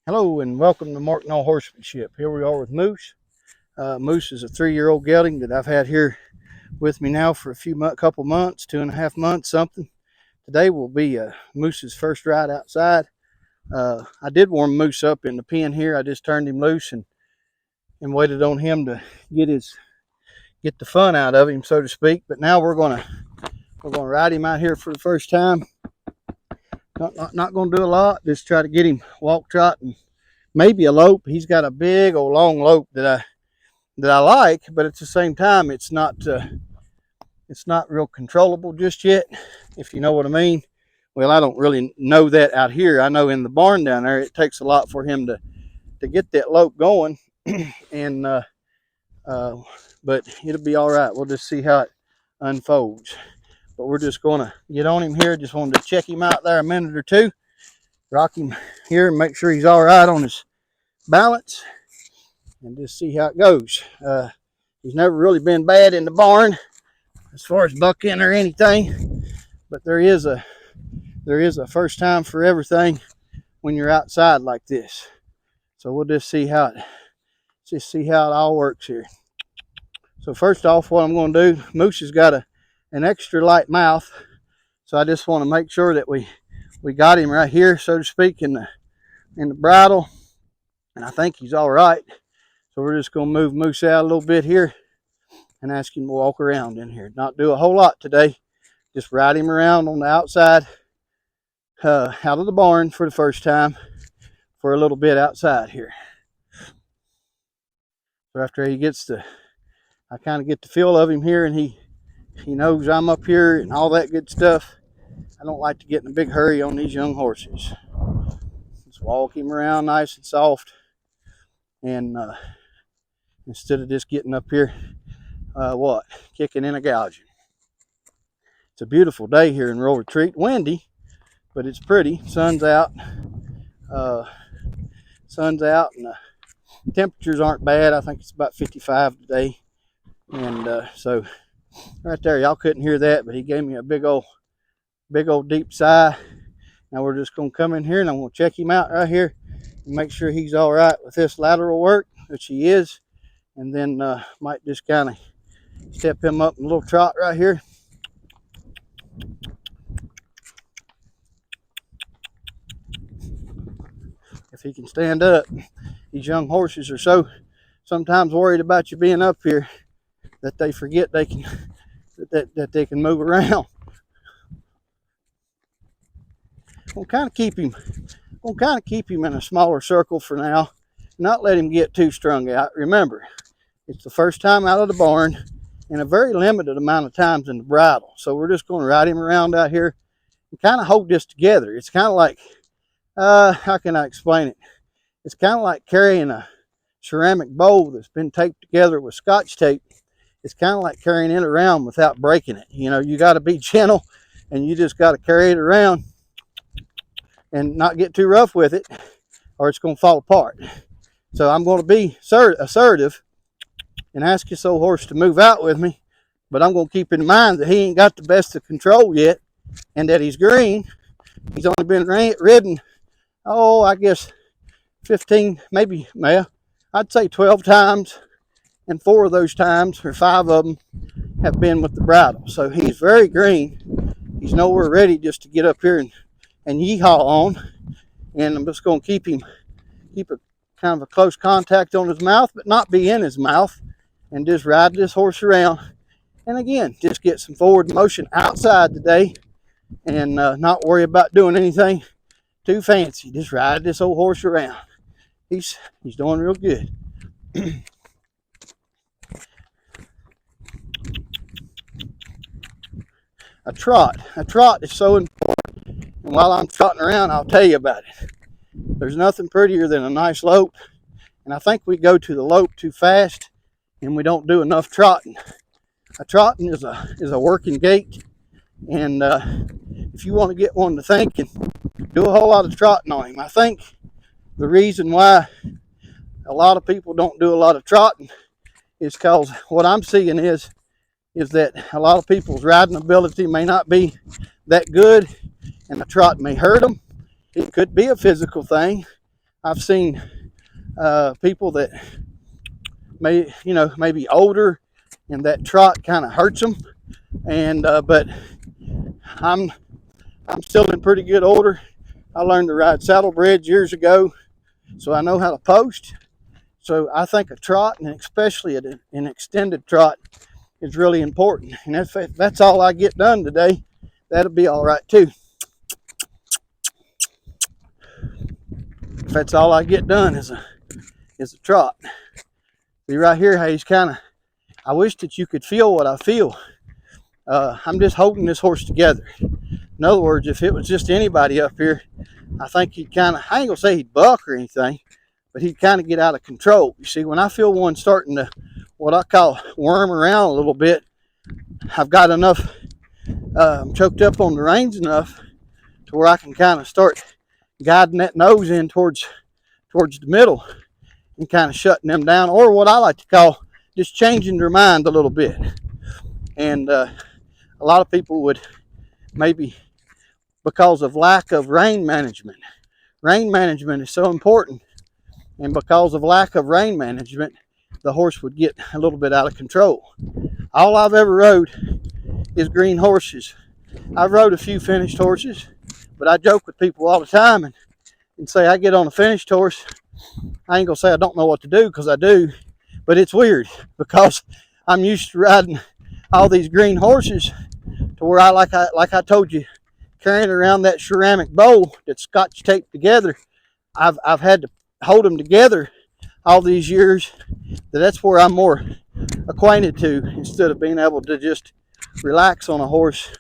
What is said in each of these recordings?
Hello and welcome to Mark Knoll Horsemanship. Here we are with Moose. Moose is a 3-year-old gelding that I've had here with me now for couple months, 2.5 months, something. Today will be Moose's first ride outside. I did warm Moose up in the pen here. I just turned him loose and waited on him to get the fun out of him, so to speak. But now we're gonna ride him out here for the first time. Not going to do a lot. Just try to get him walk trot and maybe a lope. He's got a big old long lope that I like, but at the same time, it's not real controllable just yet, if you know what I mean. Well, I don't really know that out here. I know in the barn down there, it takes a lot for him to get that lope going, and but it'll be all right. We'll just see how it unfolds. But we're just going to get on him here. Just wanted to check him out there a minute or two. Rock him here and make sure he's all right on his balance. And just see how it goes. He's never really been bad in the barn as far as bucking or anything. But there is a first time for everything when you're outside like this. So we'll just see how it all works here. So first off, what I'm going to do, Moose has got an extra light mouth, so I just want to make sure that we got him right here, so to speak, in the bridle, and I think he's all right. So we're just going to move Moose out a little bit here and ask him to walk around in here. Not do a whole lot today, just ride him around on the outside, out of the barn for the first time, for a little bit outside here. So after I kind of get the feel of him here, and he knows I'm up here and all that good stuff. I don't like to get in a big hurry on these young horses. Just walk him around nice and soft, and instead of just getting up here, kicking and a gouging. It's a beautiful day here in Rural Retreat. Windy, but it's pretty. Sun's out, and the temperatures aren't bad. I think it's about 55 today, and so right there, y'all couldn't hear that, but he gave me a big old deep sigh. Now we're just going to come in here and I'm going to check him out right here and make sure he's all right with this lateral work, which he is, and then might just kind of step him up in a little trot right here. If he can stand up. These young horses are so sometimes worried about you being up here that they forget they can move around. We'll kind of keep him in a smaller circle for now, not let him get too strung out. Remember, it's the first time out of the barn and a very limited amount of times in the bridle. So we're just going to ride him around out here and kind of hold this together. It's kind of like, how can I explain it? It's kind of like carrying a ceramic bowl that's been taped together with Scotch tape. It's kind of like carrying it around without breaking it. You know, you got to be gentle, and you just got to carry it around and not get too rough with it, or it's going to fall apart. So I'm going to be assertive and ask this old horse to move out with me, but I'm going to keep in mind that he ain't got the best of control yet, and that he's green. He's only been ridden, I guess 15, maybe, I'd say 12 times, and 4 of those times, or 5 of them, have been with the bridle. So he's very green. He's nowhere ready just to get up here and yeehaw on. And I'm just going to keep a kind of a close contact on his mouth, but not be in his mouth, and just ride this horse around. And again, just get some forward motion outside today, and not worry about doing anything too fancy. Just ride this old horse around. He's doing real good. A trot is so important, and while I'm trotting around, I'll tell you about it. There's nothing prettier than a nice lope, and I think we go to the lope too fast, and we don't do enough trotting. A trotting is a working gait, and if you want to get one to thinking, do a whole lot of trotting on him. I think the reason why a lot of people don't do a lot of trotting is because what I'm seeing is that a lot of people's riding ability may not be that good, and the trot may hurt them. It could be a physical thing, I've seen people that maybe older, and that trot kind of hurts them. And but I'm still in pretty good order. I learned to ride saddlebred years ago, so I know how to post. So I think a trot, and especially an extended trot, is really important. And if that's all I get done today, that'll be all right too. If that's all I get done is a trot. See right here how he's kind of, I wish that you could feel what I feel. I'm just holding this horse together. In other words, if it was just anybody up here, I think he'd kind of, I ain't gonna say he'd buck or anything, but he'd kind of get out of control. You see, when I feel one starting to, what I call, worm around a little bit, I've got enough, I'm choked up on the reins enough to where I can kind of start guiding that nose in towards the middle and kind of shutting them down, or what I like to call just changing their mind a little bit. And a lot of people would maybe, because of lack of rein management. Rein management is so important, and because of lack of rein management, the horse would get a little bit out of control. All I've ever rode is green horses. I've rode a few finished horses, but I joke with people all the time and say I get on a finished horse. I ain't gonna say I don't know what to do, because I do, but it's weird because I'm used to riding all these green horses to where I like I told you, carrying around that ceramic bowl that's scotch taped together. I've had to hold them together all these years. That's where I'm more acquainted to, instead of being able to just relax on a horse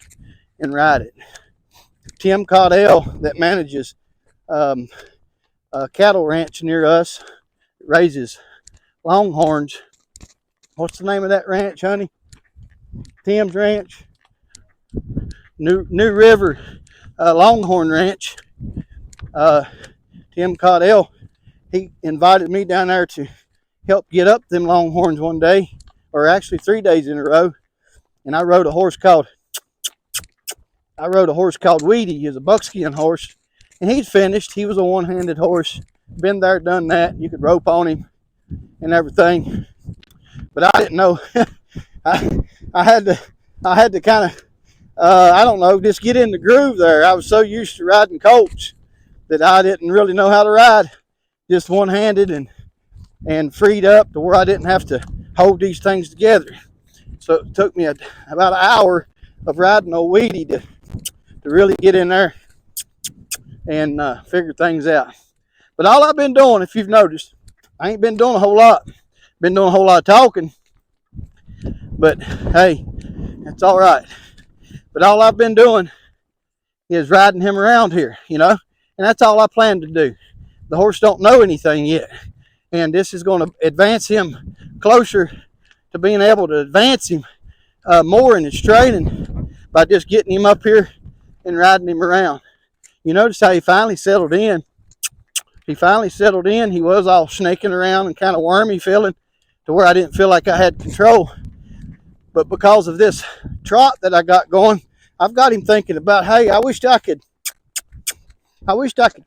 and ride it. Tim Caudell, that manages a cattle ranch near us, raises longhorns. What's the name of that ranch, honey? Tim's Ranch, New River Longhorn Ranch. Tim Caudell, he invited me down there to help get up them longhorns one day, or actually 3 days in a row. And I rode a horse called Weedy. He's a buckskin horse, and he's finished. He was a one-handed horse. Been there, done that. You could rope on him and everything. But I didn't know. I had to kind of, I don't know, just get in the groove there. I was so used to riding colts that I didn't really know how to ride just one-handed and freed up to where I didn't have to hold these things together. So it took me about an hour of riding old Weedy to really get in there and figure things out. But all I've been doing, if you've noticed, I ain't been doing a whole lot. Been doing a whole lot of talking. But hey, that's all right. But all I've been doing is riding him around here, and that's all I plan to do. The horse don't know anything yet, and this is going to advance him closer to being able to advance him more in his training by just getting him up here and riding him around. You notice how he finally settled in. He was all snaking around and kind of wormy feeling, to where I didn't feel like I had control. But because of this trot that I got going, I've got him thinking about, hey, I wished I could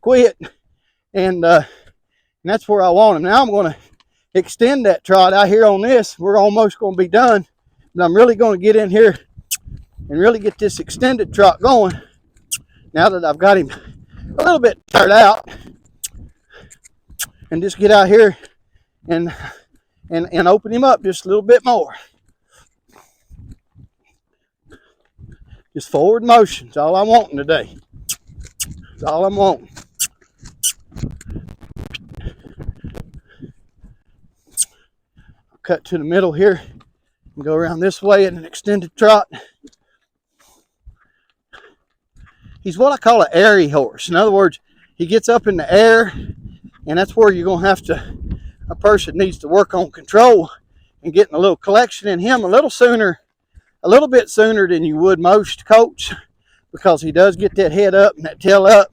quit. And that's where I want him. Now I'm going to extend that trot out here on this. We're almost going to be done. But I'm really going to get in here and really get this extended trot going now that I've got him a little bit tired out. And just get out here and open him up just a little bit more. Just forward motion. That's all I'm wanting today. That's all I'm wanting. I'll cut to the middle here and go around this way in an extended trot. He's what I call an airy horse. In other words, he gets up in the air, and that's where you're going to have to, a person needs to work on control and getting a little collection in him a little bit sooner than you would most colts, because he does get that head up and that tail up,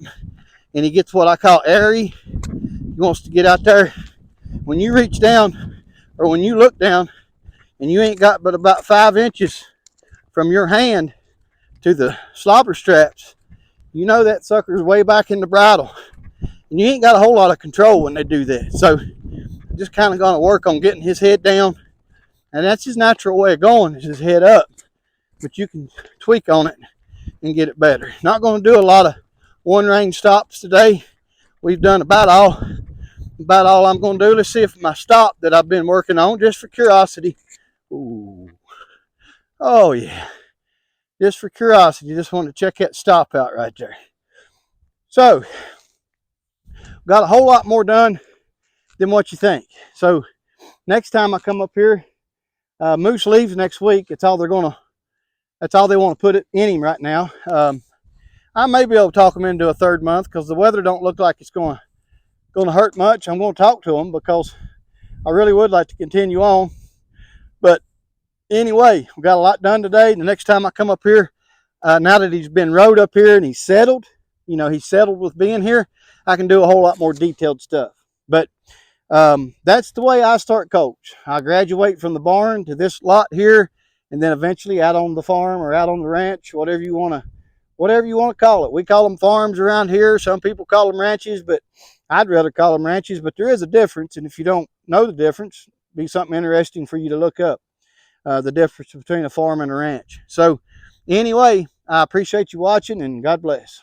and he gets what I call airy. He wants to get out there. When you reach down, or when you look down, and you ain't got but about 5 inches from your hand to the slobber straps, you know that sucker's way back in the bridle. and you ain't got a whole lot of control when they do that. So just kind of going to work on getting his head down, and that's his natural way of going, is his head up, but you can tweak on it and get it better. Not going to do a lot of one range stops today. We've done about all I'm going to do. Let's see if my stop that I've been working on, just for curiosity. Ooh. Oh yeah, just for curiosity, just wanted to check that stop out right there. So got a whole lot more done than what you think. So next time I come up here, Moose leaves next week. That's all they want to put it in him right now. I may be able to talk him into a third month because the weather don't look like it's going to hurt much. I'm going to talk to him because I really would like to continue on. But anyway, we got a lot done today. The next time I come up here, now that he's been rode up here and he's settled, he's settled with being here, I can do a whole lot more detailed stuff. But that's the way I start coach. I graduate from the barn to this lot here, and then eventually out on the farm or out on the ranch, whatever you want to call it. We call them farms around here. Some people call them ranches, but I'd rather call them ranches. But there is a difference, and if you don't know the difference, it'd be something interesting for you to look up, the difference between a farm and a ranch. So anyway, I appreciate you watching, and God bless.